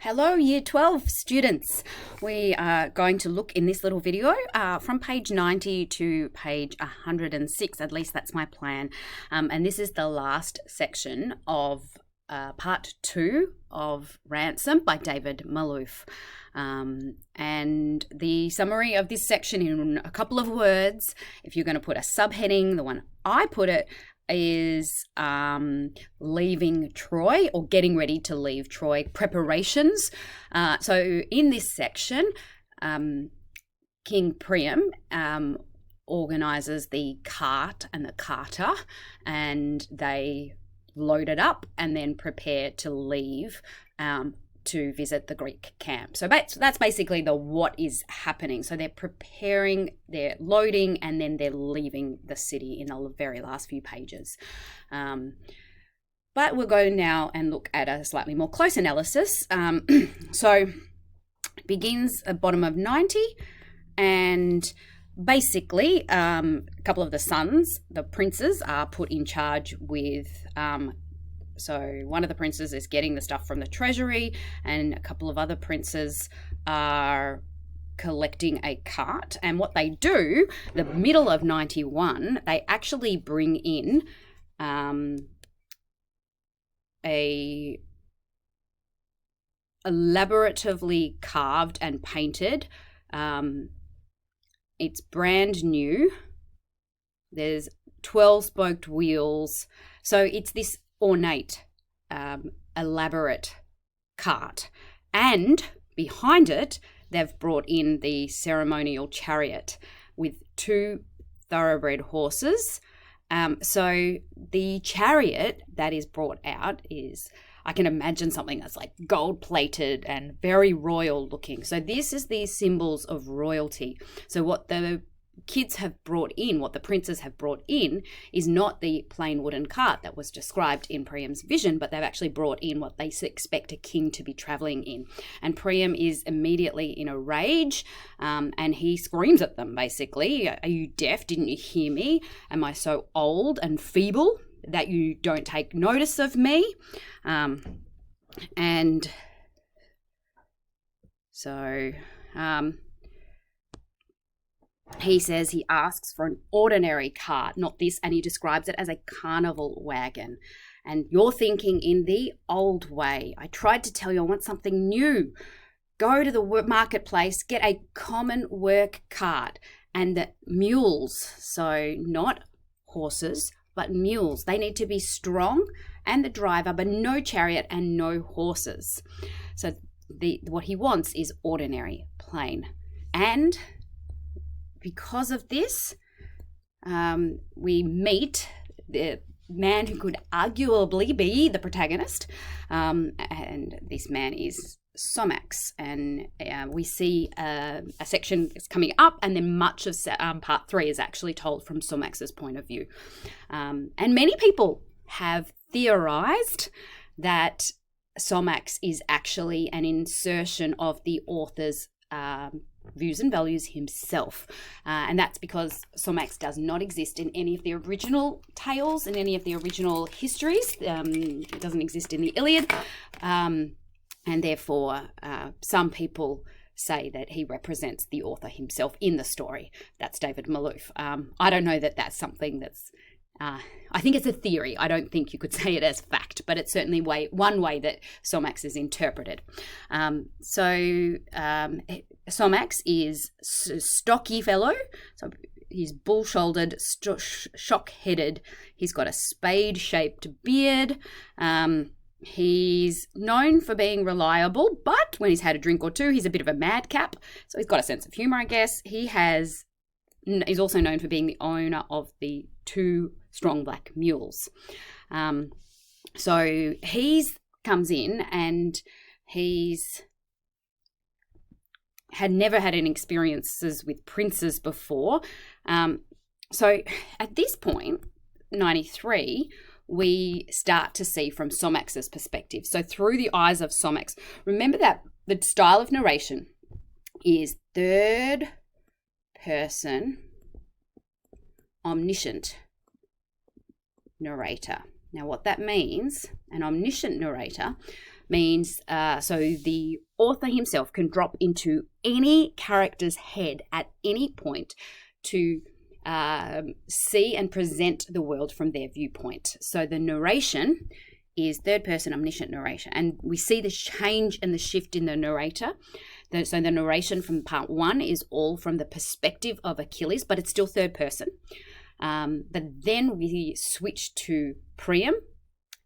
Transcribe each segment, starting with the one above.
Hello, Year 12 students. We are going to look in this little video from page 90 to page 106, at least that's my plan. And this is the last section of part 2 of Ransom by David Malouf. And the summary of this section in a couple of words, if you're going to put a subheading, the one I put it, is leaving Troy or getting ready to leave Troy, preparations. So in this section, King Priam organizes the cart and the carter, and they load it up and then prepare to leave to visit the Greek camp. So that's basically the what is happening. So they're preparing, they're loading, and then they're leaving the city in the very last few pages. But we'll go now and look at a slightly more close analysis. So it begins at bottom of 90, and basically a couple of the sons, the princes, are put in charge with so one of the princes is getting the stuff from the treasury, and a couple of other princes are collecting a cart. And what they do, the middle of 91, they actually bring in a elaboratively carved and painted. It's brand new. There's 12-spoked wheels. So it's this ornate, elaborate cart. And behind it, they've brought in the ceremonial chariot with 2 thoroughbred horses. So the chariot that is brought out is, I can imagine something that's like gold-plated and very royal looking. So this is the symbols of royalty. So what the kids have brought in, what the princes have brought in, is not the plain wooden cart that was described in Priam's vision, but they've actually brought in what they expect a king to be traveling in. And Priam is immediately in a rage, and he screams at them, basically. Are you deaf? Didn't you hear me? Am I so old and feeble that you don't take notice of me? And so he says he asks for an ordinary cart, not this, and he describes it as a carnival wagon. And you're thinking in the old way. I tried to tell you I want something new. Go to the marketplace, get a common work cart, and the mules, so not horses, but mules. They need to be strong, and the driver, but no chariot and no horses. So what he wants is ordinary, plain. And because of this, we meet the man who could arguably be the protagonist, and this man is Somax. And we see a section that's coming up, and then much of part 3 is actually told from Somax's point of view. And many people have theorized that Somax is actually an insertion of the author's views and values himself, and that's because Somax does not exist in any of the original tales, in any of the original histories. It doesn't exist in the Iliad, and therefore some people say that he represents the author himself in the story. That's David Malouf. I don't know that that's something that's I think it's a theory. I don't think you could say it as fact, but it's certainly one way that Somax is interpreted. Somax is a stocky fellow. So he's bull-shouldered, shock-headed. He's got a spade-shaped beard. He's known for being reliable, but when he's had a drink or two, he's a bit of a madcap. So he's got a sense of humor, I guess. He's also known for being the owner of the 2 strong black mules. So he's comes in, and he's had never had any experiences with princes before. So at this point, 93, we start to see from Somax's perspective. So through the eyes of Somax. Remember that the style of narration is third person omniscient narrator. Now what that means, an omniscient narrator, means so the author himself can drop into any character's head at any point to see and present the world from their viewpoint. So the narration is third person omniscient narration, and we see the change and the shift in the narrator. So the narration from part 1 is all from the perspective of Achilles, but it's still third person. But then we switch to Priam,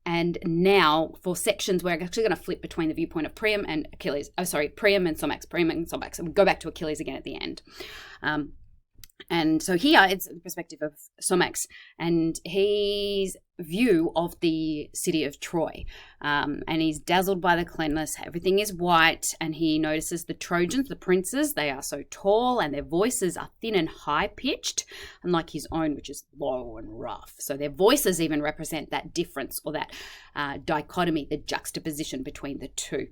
and now for sections we're actually going to flip between the viewpoint of Priam and Achilles. Priam and Somax, and we go back to Achilles again at the end. And so here it's the perspective of Somax and his view of the city of Troy. And he's dazzled by the cleanliness. Everything is white, and he notices the Trojans, the princes, they are so tall and their voices are thin and high-pitched, unlike his own, which is low and rough. So their voices even represent that difference, or that dichotomy, the juxtaposition between the two.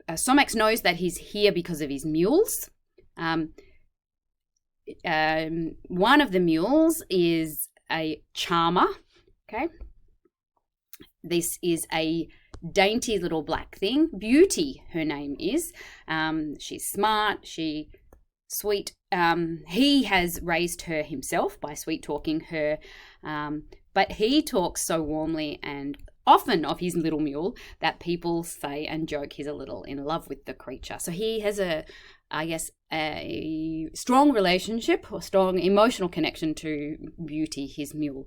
Somax knows that he's here because of his mules. One of the mules is a charmer. Okay, this is a dainty little black thing. Beauty, her name is. She's smart. She's sweet. He has raised her himself by sweet talking her, but he talks so warmly and often of his little mule that people say and joke he's a little in love with the creature. So he has a strong relationship or strong emotional connection to Beauty, his mule.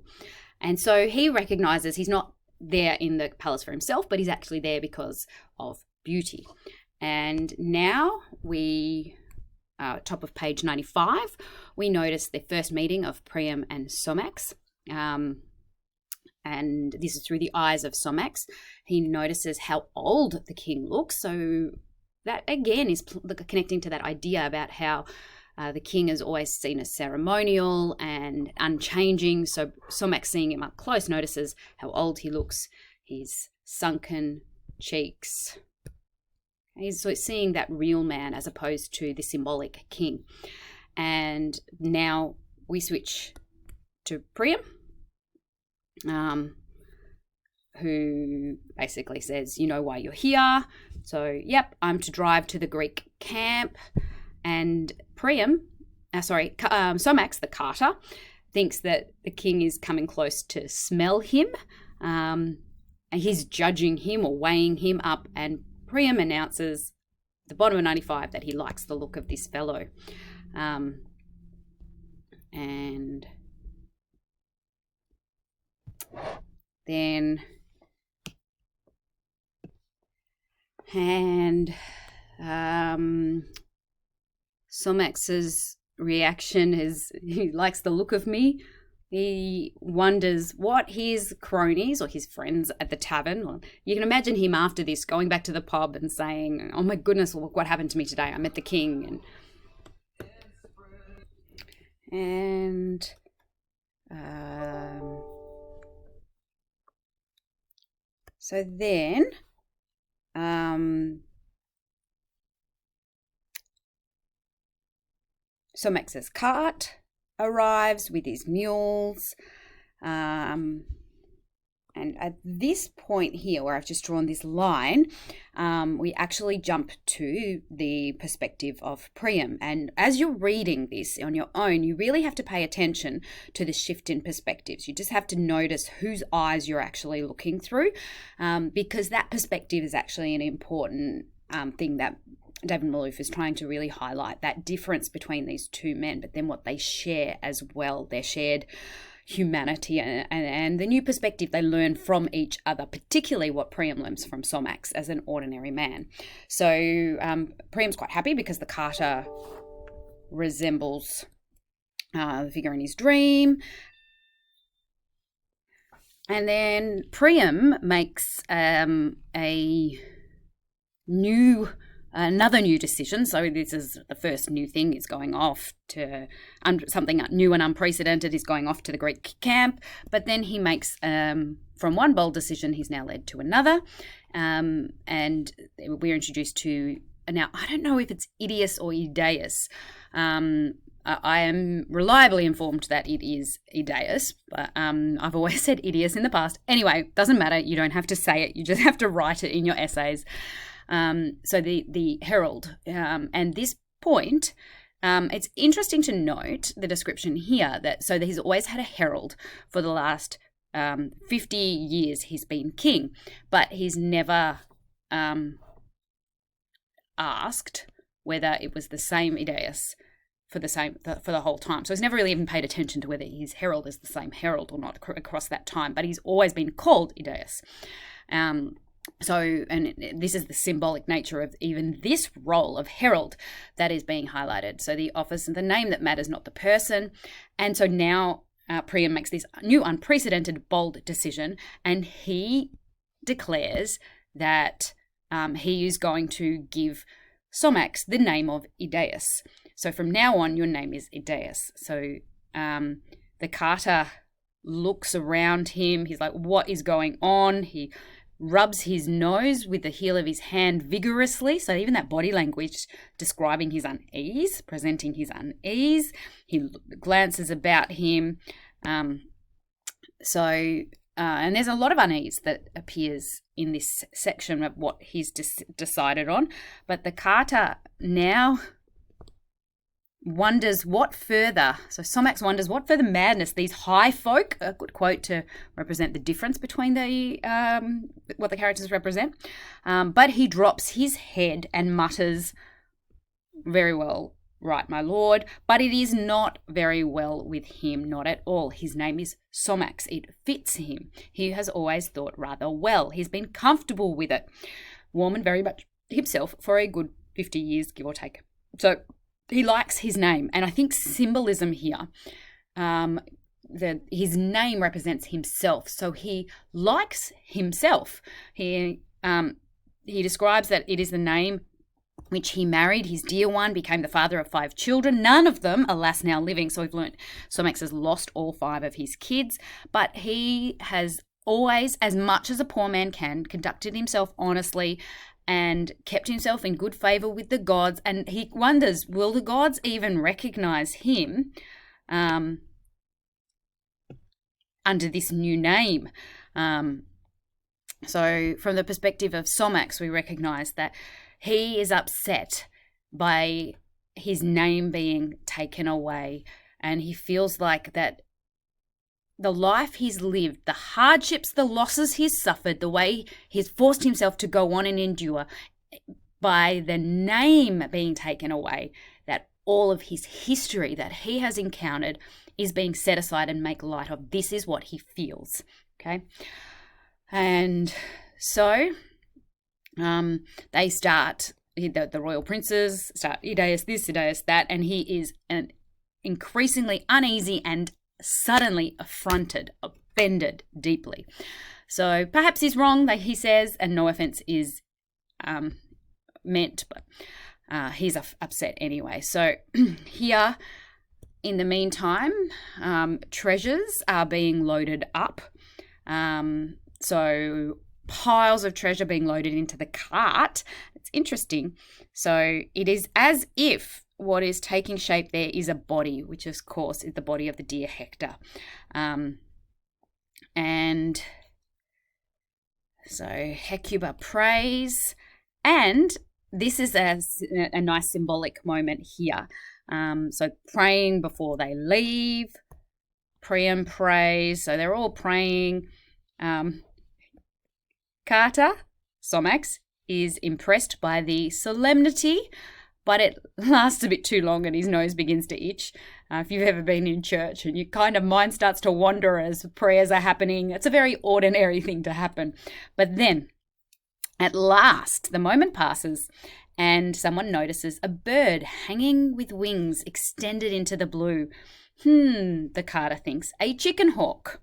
And so he recognizes he's not there in the palace for himself, but he's actually there because of Beauty. And now we, top of page 95, we notice the first meeting of Priam and Somax. And this is through the eyes of Somax. He notices how old the king looks. So that again is connecting to that idea about how the king is always seen as ceremonial and unchanging. So Somax, seeing him up close, notices how old he looks, his sunken cheeks. He's seeing that real man as opposed to the symbolic king. And now we switch to Priam, who basically says, you know why you're here. So, yep, I'm to drive to the Greek camp. And Somax, the carter, thinks that the king is coming close to smell him. And he's judging him or weighing him up. And Priam announces at the bottom of 95 that he likes the look of this fellow. And then Somax's reaction is he likes the look of me. He wonders what his cronies or his friends at the tavern, or you can imagine him after this going back to the pub and saying, oh my goodness, look what happened to me today. I met the king. And so then Somax's cart arrives with his mules. And at this point here, where I've just drawn this line, we actually jump to the perspective of Priam. And as you're reading this on your own, you really have to pay attention to the shift in perspectives. You just have to notice whose eyes you're actually looking through, because that perspective is actually an important thing that David Malouf is trying to really highlight, that difference between these two men, but then what they share as well, their shared humanity and the new perspective they learn from each other, particularly what Priam learns from Somax as an ordinary man. So Priam's quite happy because the carter resembles the figure in his dream. And then Priam makes another new decision. So this is the first new thing, is going off to something new and unprecedented, is going off to the Greek camp. But then he makes, from one bold decision, he's now led to another. And we're introduced to, now I don't know if it's Idaeus or Idaeus, I am reliably informed that it is Idaeus, but I've always said Idius in the past. Anyway, doesn't matter. You don't have to say it. You just have to write it in your essays. So the herald, and this point, it's interesting to note the description here that he's always had a herald for the last 50 years he's been king, but he's never asked whether it was the same Idaeus for the whole time. So he's never really even paid attention to whether his herald is the same herald or not across that time, but he's always been called Idaeus. And this is the symbolic nature of even this role of herald that is being highlighted. So the office and the name that matters, not the person. And so now Priam makes this new unprecedented bold decision, and he declares that he is going to give Somax the name of Idaeus. So from now on, your name is Idaeus. So the carter looks around him. He's like, what is going on? He rubs his nose with the heel of his hand vigorously. So even that body language describing his unease, presenting his unease. He glances about him. And there's a lot of unease that appears in this section of what he's decided on. But the carter now wonders what further, so Somax wonders what further madness these high folk, a good quote to represent the difference between what the characters represent, but he drops his head and mutters, very well, right, my lord, but it is not very well with him, not at all. His name is Somax. It fits him. He has always thought rather well. He's been comfortable with it, warm and very much himself for a good 50 years, give or take. So he likes his name, and I think symbolism here, his name represents himself, so he likes himself. He describes that it is the name which he married. His dear one became the father of 5 children, none of them, alas, now living. So we've learnt Somax has lost all 5 of his kids, but he has always, as much as a poor man can, conducted himself honestly and kept himself in good favor with the gods. And he wonders, will the gods even recognize him under this new name? So from the perspective of Somax, we recognize that he is upset by his name being taken away, and he feels like that the life he's lived, the hardships, the losses he's suffered, the way he's forced himself to go on and endure, by the name being taken away, that all of his history that he has encountered is being set aside and make light of. This is what he feels, okay? And so they start, the royal princes start Idaeus this, Idaeus that, and he is increasingly uneasy and suddenly affronted, offended deeply. So perhaps he's wrong, like he says, and no offense is meant, but he's upset anyway. So here, in the meantime, treasures are being loaded up. So piles of treasure being loaded into the cart. It's interesting. So it is as if what is taking shape there is a body, which of course is the body of the dear Hector. And so Hecuba prays, and this is a nice symbolic moment here. So praying before they leave, Priam prays, so they're all praying. Carter, Somax, is impressed by the solemnity, but it lasts a bit too long and his nose begins to itch. If you've ever been in church and your kind of mind starts to wander as prayers are happening, it's a very ordinary thing to happen. But then, at last, the moment passes and someone notices a bird hanging with wings extended into the blue. The carter thinks, a chicken hawk.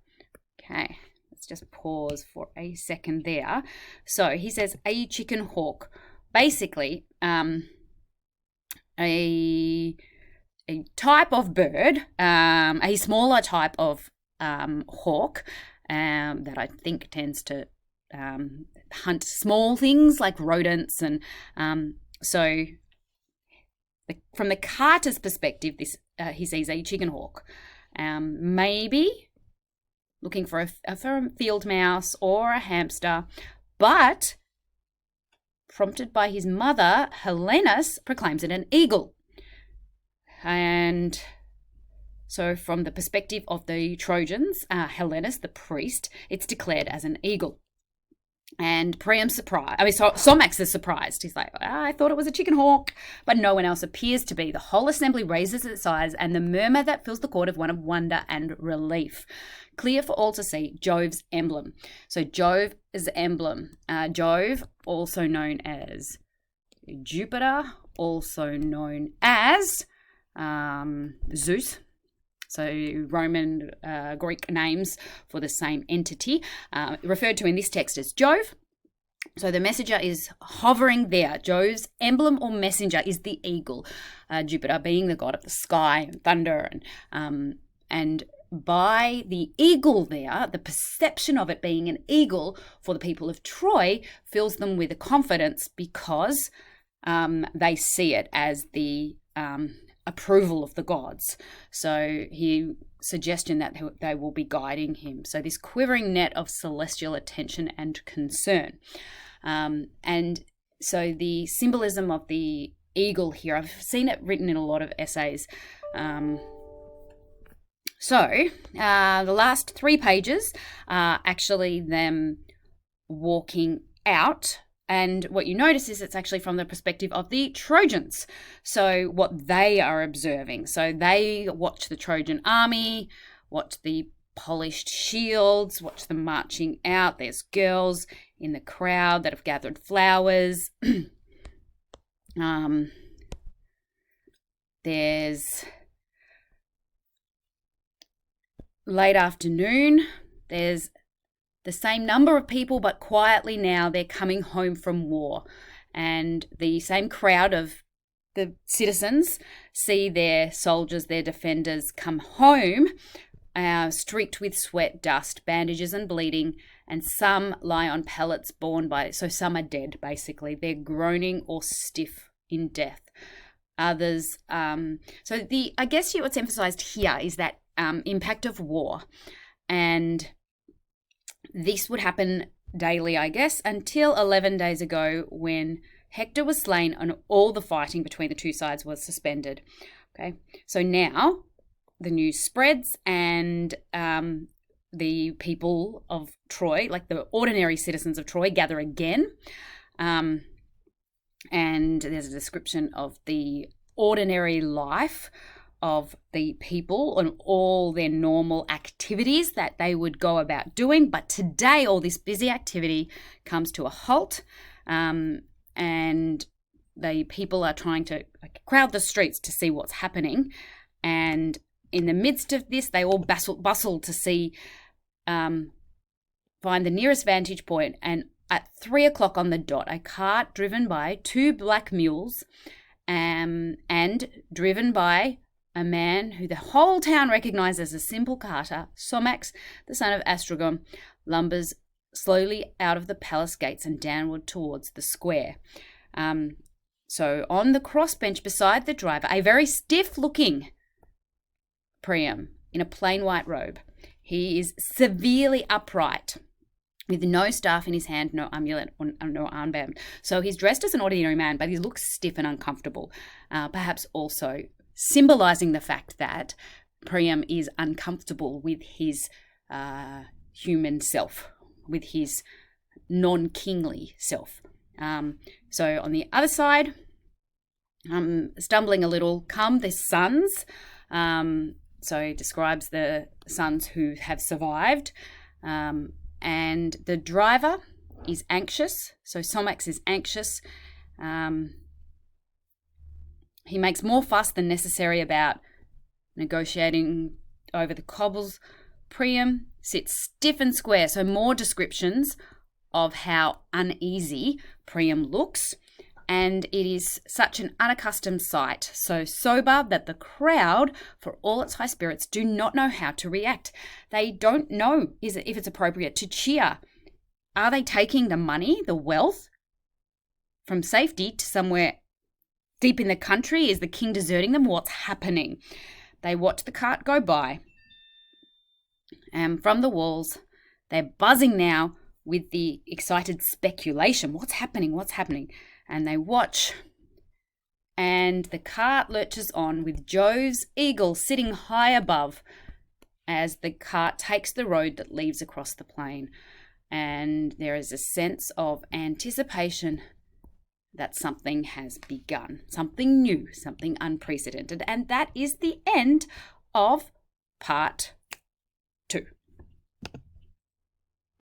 Okay, let's just pause for a second there. So he says, a chicken hawk. Basically, a type of bird, a smaller type of hawk that I think tends to hunt small things like rodents. And so from the carter's perspective, this he sees a chicken hawk. Maybe looking for a field mouse or a hamster, but prompted by his mother, Helenus proclaims it an eagle. And so from the perspective of the Trojans, Helenus, the priest, it's declared as an eagle. And Priam's surprised. Somax is surprised. He's like, I thought it was a chicken hawk, but no one else appears to be. The whole assembly raises its eyes, and the murmur that fills the court of one of wonder and relief. Clear for all to see, Jove's emblem. So Jove is the emblem. Jove, also known as Jupiter, also known as Zeus. So Roman, Greek names for the same entity, referred to in this text as Jove. So the messenger is hovering there. Jove's emblem or messenger is the eagle, Jupiter being the god of the sky and thunder. And by the eagle there, the perception of it being an eagle for the people of Troy fills them with a confidence because they see it as the approval of the gods. So suggestion that they will be guiding him. So this quivering net of celestial attention and concern. And so the symbolism of the eagle here, I've seen it written in a lot of essays. So the last 3 pages are actually them walking out. And what you notice is it's actually from the perspective of the Trojans. So what they are observing. So they watch the Trojan army, watch the polished shields, watch them marching out. There's girls in the crowd that have gathered flowers. There's late afternoon. There's the same number of people, but quietly now they're coming home from war. And the same crowd of the citizens see their soldiers, their defenders come home, streaked with sweat, dust, bandages and bleeding, and some lie on pallets borne by, so some are dead basically. They're groaning or stiff in death. Others, I guess what's emphasized here is that impact of war. And this would happen daily, I guess, until 11 days ago when Hector was slain and all the fighting between the two sides was suspended. Okay, so now the news spreads and the people of Troy, like the ordinary citizens of Troy, gather again. And there's a description of the ordinary life of the people and all their normal activities that they would go about doing. But today, all this busy activity comes to a halt, and the people are trying to crowd the streets to see what's happening. And in the midst of this, they all bustle to see, find the nearest vantage point. And at 3 o'clock on the dot, a cart driven by 2 black mules, and driven by a man who the whole town recognizes as a simple carter, Somax, the son of Astragon, lumbers slowly out of the palace gates and downward towards the square. So on the crossbench beside the driver, a very stiff-looking Priam in a plain white robe. He is severely upright, with no staff in his hand, no amulet, or no armband. So he's dressed as an ordinary man, but he looks stiff and uncomfortable, perhaps also symbolizing the fact that Priam is uncomfortable with his human self, with his non-kingly self. So on the other side, stumbling a little, come the sons. So he describes the sons who have survived. And the driver is anxious. So Somax is anxious. He makes more fuss than necessary about negotiating over the cobbles. Priam sits stiff and square. So more descriptions of how uneasy Priam looks. And it is such an unaccustomed sight, so sober that the crowd, for all its high spirits, do not know how to react. They don't know if it's appropriate to cheer. Are they taking the money, the wealth, from safety to somewhere deep in the country? Is the king deserting them? What's happening? They watch the cart go by, and from the walls, they're buzzing now with the excited speculation. What's happening? What's happening? And they watch, and the cart lurches on with Joe's eagle sitting high above as the cart takes the road that leads across the plain. And there is a sense of anticipation that something has begun, something new, something unprecedented. And that is the end of part